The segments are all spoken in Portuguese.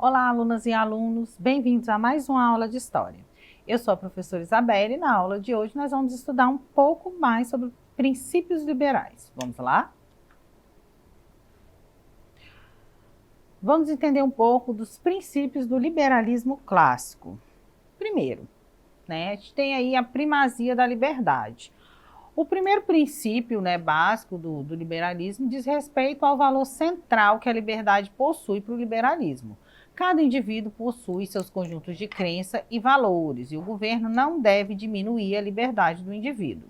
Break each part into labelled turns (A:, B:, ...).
A: Olá, alunas e alunos, bem-vindos a mais uma aula de História. Eu sou a professora Isabelle e na aula de hoje nós vamos estudar um pouco mais sobre princípios liberais. Vamos lá? Vamos entender um pouco dos princípios do liberalismo clássico. Primeiro, a gente tem aí a primazia da liberdade. O primeiro princípio básico do liberalismo diz respeito ao valor central que a liberdade possui para o liberalismo. Cada indivíduo possui seus conjuntos de crença e valores, e o governo não deve diminuir a liberdade do indivíduo.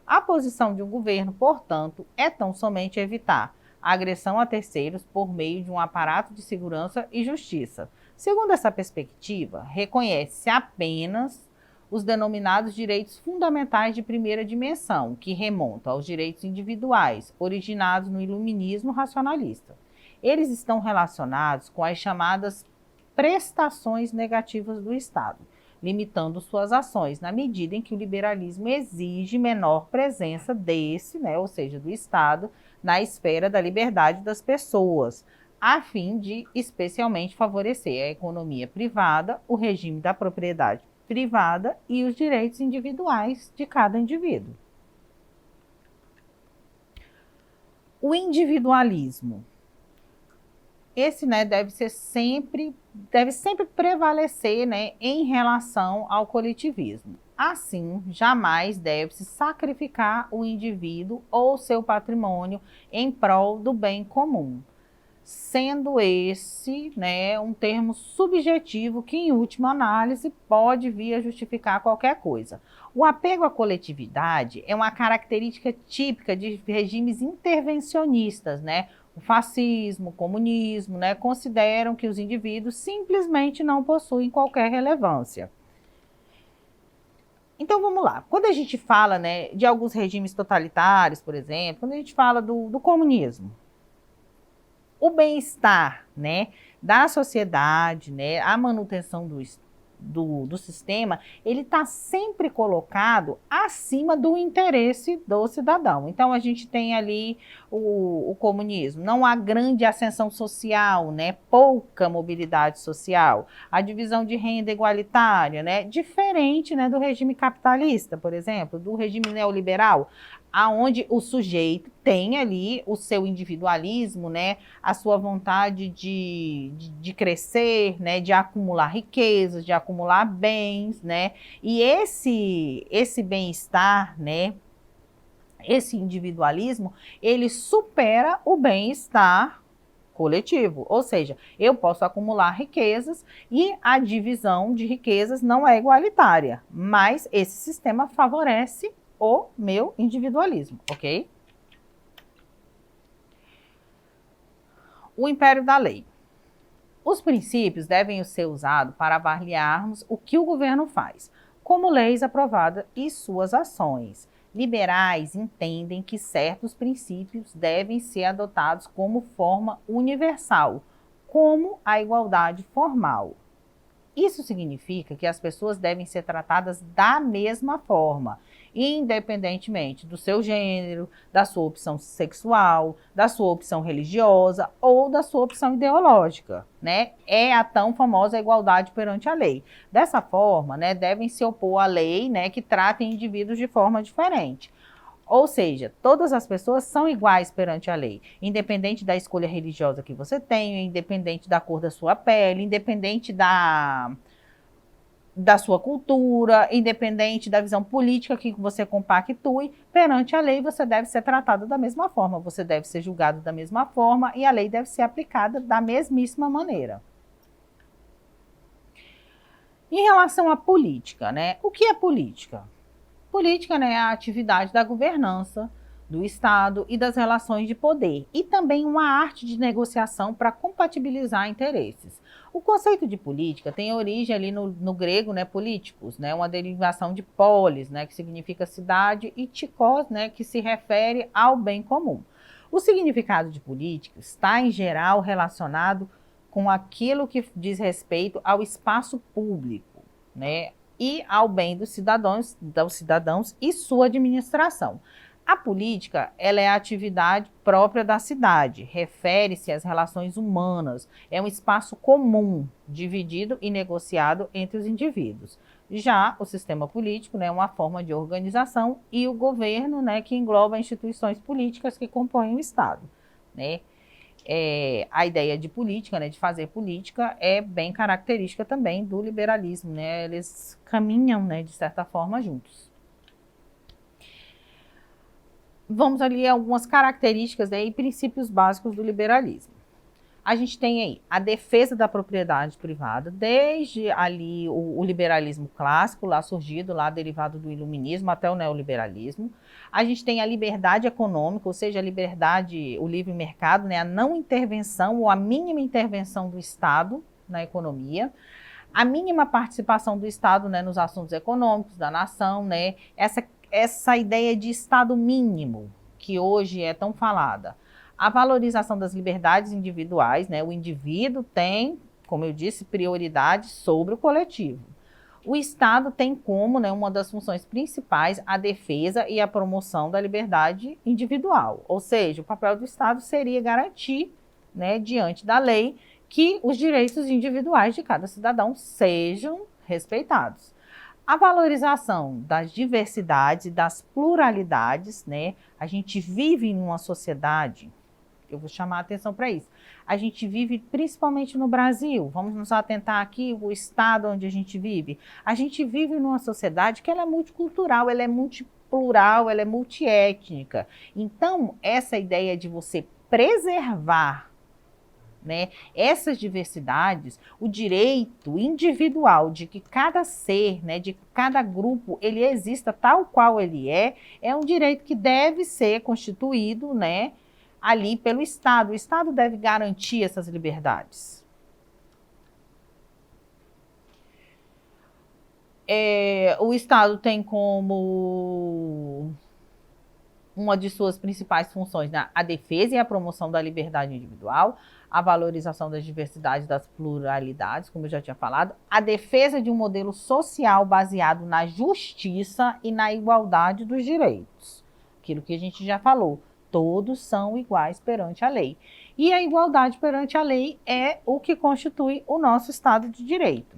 A: A posição de um governo, portanto, é tão somente evitar a agressão a terceiros por meio de um aparato de segurança e justiça. Segundo essa perspectiva, reconhece-se apenas os denominados direitos fundamentais de primeira dimensão, que remontam aos direitos individuais, originados no iluminismo racionalista. Eles estão relacionados com as chamadas prestações negativas do Estado, limitando suas ações, na medida em que o liberalismo exige menor presença desse, ou seja, do Estado, na esfera da liberdade das pessoas, a fim de especialmente favorecer a economia privada, o regime da propriedade privada e os direitos individuais de cada indivíduo. O individualismo. Esse deve sempre prevalecer em relação ao coletivismo. Assim, jamais deve-se sacrificar o indivíduo ou seu patrimônio em prol do bem comum, sendo esse um termo subjetivo que, em última análise, pode vir a justificar qualquer coisa. O apego à coletividade é uma característica típica de regimes intervencionistas, O fascismo, o comunismo, consideram que os indivíduos simplesmente não possuem qualquer relevância. Então vamos lá, quando a gente fala de alguns regimes totalitários, por exemplo, quando a gente fala do comunismo, o bem-estar da sociedade, a manutenção do sistema, ele está sempre colocado acima do interesse do cidadão. Então a gente tem ali o comunismo, não há grande ascensão social, pouca mobilidade social, a divisão de renda igualitária, diferente do regime capitalista, por exemplo, do regime neoliberal, aonde o sujeito tem ali o seu individualismo, a sua vontade de crescer, de acumular riquezas, de acumular bens, e esse bem-estar, esse individualismo, ele supera o bem-estar coletivo, ou seja, eu posso acumular riquezas e a divisão de riquezas não é igualitária, mas esse sistema favorece o meu individualismo, ok? O império da lei. Os princípios devem ser usados para avaliarmos o que o governo faz, como leis aprovadas e suas ações. Liberais entendem que certos princípios devem ser adotados como forma universal, como a igualdade formal. Isso significa que as pessoas devem ser tratadas da mesma forma, independentemente do seu gênero, da sua opção sexual, da sua opção religiosa ou da sua opção ideológica, É a tão famosa igualdade perante a lei. Dessa forma, devem se opor à lei, que trata indivíduos de forma diferente. Ou seja, todas as pessoas são iguais perante a lei, independente da escolha religiosa que você tenha, independente da cor da sua pele, independente da sua cultura, independente da visão política que você compactue, perante a lei você deve ser tratado da mesma forma, você deve ser julgado da mesma forma e a lei deve ser aplicada da mesmíssima maneira. Em relação à política, o que é política? Política é a atividade da governança, do Estado e das relações de poder, e também uma arte de negociação para compatibilizar interesses. O conceito de política tem origem ali no grego, políticos, uma derivação de polis, que significa cidade, e tikos, que se refere ao bem comum. O significado de política está, em geral, relacionado com aquilo que diz respeito ao espaço público, e ao bem dos cidadãos e sua administração. A política, ela é a atividade própria da cidade, refere-se às relações humanas, é um espaço comum, dividido e negociado entre os indivíduos. Já o sistema político, né, é uma forma de organização e o governo, né, que engloba instituições políticas que compõem o Estado, né. A ideia de política, né, de fazer política, é bem característica também do liberalismo, né, eles caminham, né, de certa forma juntos. Vamos ali a algumas características, né, e princípios básicos do liberalismo. A gente tem aí a defesa da propriedade privada, desde ali o liberalismo clássico, lá surgido, lá derivado do iluminismo até o neoliberalismo. A gente tem a liberdade econômica, ou seja, a liberdade, o livre mercado, né, a não intervenção ou a mínima intervenção do Estado na economia. A mínima participação do Estado, né, nos assuntos econômicos da nação, né, essa ideia de Estado mínimo, que hoje é tão falada. A valorização das liberdades individuais, né? O indivíduo tem, como eu disse, prioridade sobre o coletivo. O Estado tem como, né, uma das funções principais a defesa e a promoção da liberdade individual. Ou seja, o papel do Estado seria garantir, né, diante da lei, que os direitos individuais de cada cidadão sejam respeitados. A valorização das diversidades e das pluralidades, né? A gente vive em uma sociedade, eu vou chamar a atenção para isso. A gente vive principalmente no Brasil, vamos nos atentar aqui, o estado onde a gente vive. A gente vive numa sociedade que ela é multicultural, ela é multiplural, ela é multiétnica. Então, essa ideia de você preservar, né, essas diversidades, o direito individual de que cada ser, né, de cada grupo, ele exista tal qual ele é um direito que deve ser constituído, né, ali pelo Estado. O Estado deve garantir essas liberdades. O Estado tem como uma de suas principais funções, né, a defesa e a promoção da liberdade individual, a valorização das diversidades, das pluralidades, como eu já tinha falado, a defesa de um modelo social baseado na justiça e na igualdade dos direitos. Aquilo que a gente já falou, todos são iguais perante a lei. E a igualdade perante a lei é o que constitui o nosso Estado de Direito.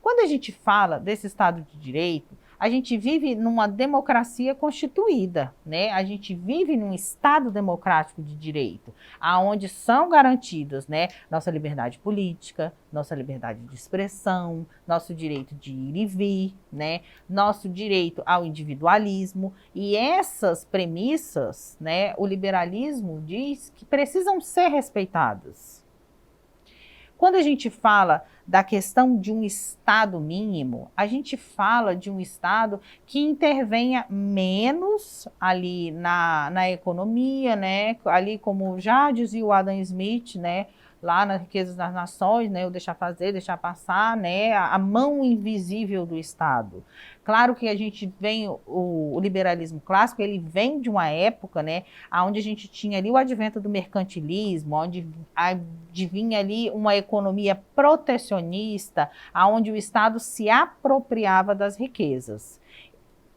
A: Quando a gente fala desse Estado de Direito, a gente vive numa democracia constituída, né? A gente vive num Estado democrático de direito, aonde são garantidas, né, nossa liberdade política, nossa liberdade de expressão, nosso direito de ir e vir, né, nosso direito ao individualismo. E essas premissas, né, o liberalismo diz que precisam ser respeitadas. Quando a gente fala da questão de um Estado mínimo, a gente fala de um Estado que intervenha menos ali na economia, né? Ali como já dizia o Adam Smith, né? Lá nas Riquezas das Nações, né, o deixar fazer, deixar passar, né, a mão invisível do Estado. Claro que a gente vem, o liberalismo clássico, ele vem de uma época, né, onde a gente tinha ali o advento do mercantilismo, onde vinha ali uma economia protecionista, onde o Estado se apropriava das riquezas.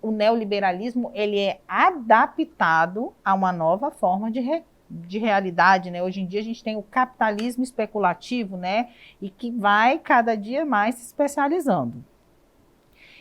A: O neoliberalismo, ele é adaptado a uma nova forma de realidade, né? Hoje em dia a gente tem o capitalismo especulativo, né? E que vai cada dia mais se especializando.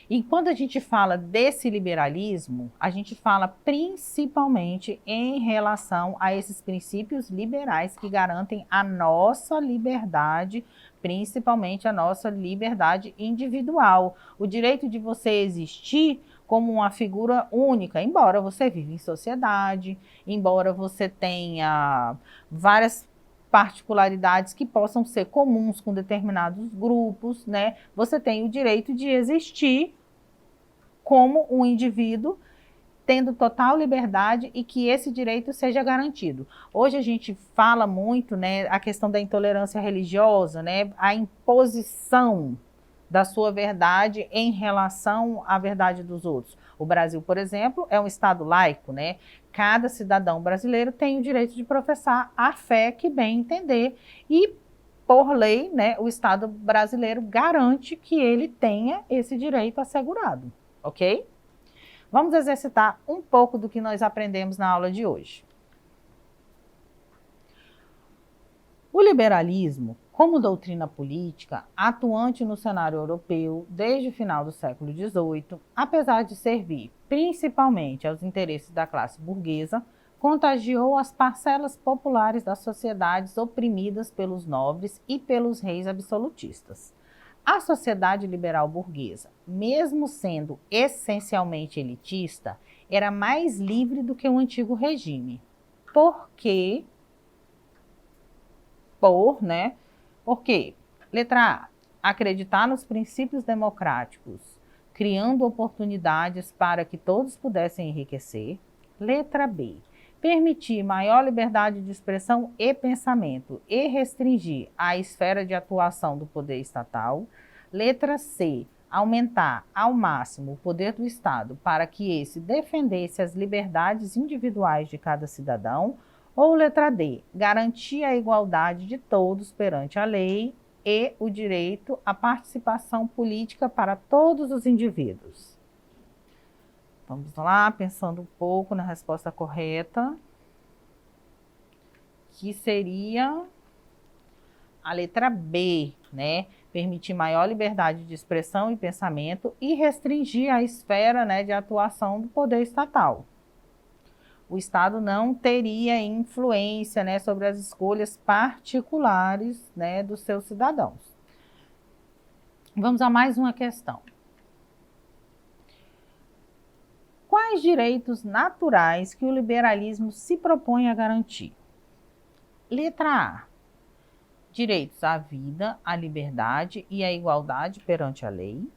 A: E quando a gente fala desse liberalismo, a gente fala principalmente em relação a esses princípios liberais que garantem a nossa liberdade, principalmente a nossa liberdade individual. O direito de você existir como uma figura única, embora você viva em sociedade, embora você tenha várias particularidades que possam ser comuns com determinados grupos, né? Você tem o direito de existir como um indivíduo, tendo total liberdade e que esse direito seja garantido. Hoje a gente fala muito, né, a questão da intolerância religiosa, né, a imposição da sua verdade em relação à verdade dos outros. O Brasil, por exemplo, é um Estado laico, né? Cada cidadão brasileiro tem o direito de professar a fé que bem entender e, por lei, né, o Estado brasileiro garante que ele tenha esse direito assegurado, ok? Vamos exercitar um pouco do que nós aprendemos na aula de hoje. O liberalismo, como doutrina política, atuante no cenário europeu desde o final do século XVIII, apesar de servir principalmente aos interesses da classe burguesa, contagiou as parcelas populares das sociedades oprimidas pelos nobres e pelos reis absolutistas. A sociedade liberal burguesa, mesmo sendo essencialmente elitista, era mais livre do que o antigo regime. Por quê? Por quê? Letra A. Acreditar nos princípios democráticos, criando oportunidades para que todos pudessem enriquecer. Letra B. Permitir maior liberdade de expressão e pensamento e restringir a esfera de atuação do poder estatal. Letra C. Aumentar ao máximo o poder do Estado para que esse defendesse as liberdades individuais de cada cidadão. Ou letra D, garantir a igualdade de todos perante a lei e o direito à participação política para todos os indivíduos. Vamos lá, pensando um pouco na resposta correta, que seria a letra B, né? Permitir maior liberdade de expressão e pensamento e restringir a esfera, né, de atuação do poder estatal. O Estado não teria influência, né, sobre as escolhas particulares, né, dos seus cidadãos. Vamos a mais uma questão. Quais direitos naturais que o liberalismo se propõe a garantir? Letra A. Direitos à vida, à liberdade e à igualdade perante a lei.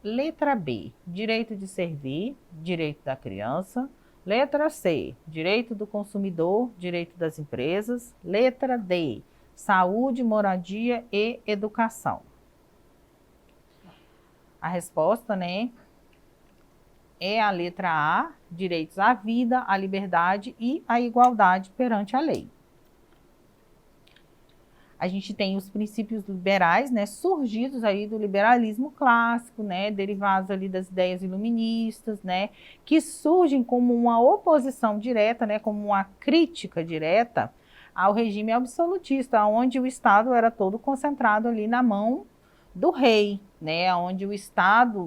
A: Letra B. Direito de servir, direito da criança. Letra C, direito do consumidor, direito das empresas. Letra D, saúde, moradia e educação. A resposta, né, é a letra A, direitos à vida, à liberdade e à igualdade perante a lei. A gente tem os princípios liberais, né, surgidos aí do liberalismo clássico, né, derivados ali das ideias iluministas, né, que surgem como uma oposição direta, né, como uma crítica direta ao regime absolutista, onde o Estado era todo concentrado ali na mão do rei, né, onde o Estado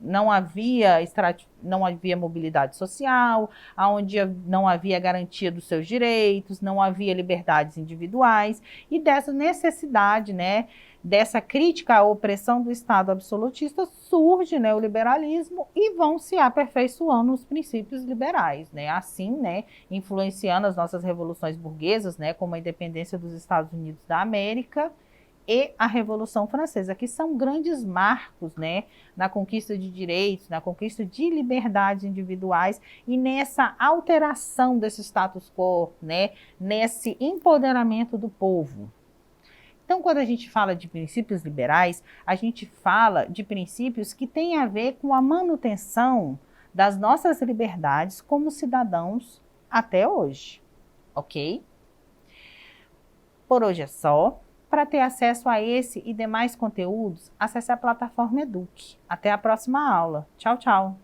A: não havia mobilidade social, onde não havia garantia dos seus direitos, não havia liberdades individuais, e dessa necessidade, né, dessa crítica à opressão do Estado absolutista, surge, né, o liberalismo e vão se aperfeiçoando os princípios liberais, né, assim, né, influenciando as nossas revoluções burguesas, né, como a independência dos Estados Unidos da América, e a Revolução Francesa, que são grandes marcos, né, na conquista de direitos, na conquista de liberdades individuais e nessa alteração desse status quo, né, nesse empoderamento do povo. Então, quando a gente fala de princípios liberais, a gente fala de princípios que têm a ver com a manutenção das nossas liberdades como cidadãos até hoje, ok? Por hoje é só. Para ter acesso a esse e demais conteúdos, acesse a plataforma Eduque. Até a próxima aula. Tchau, tchau!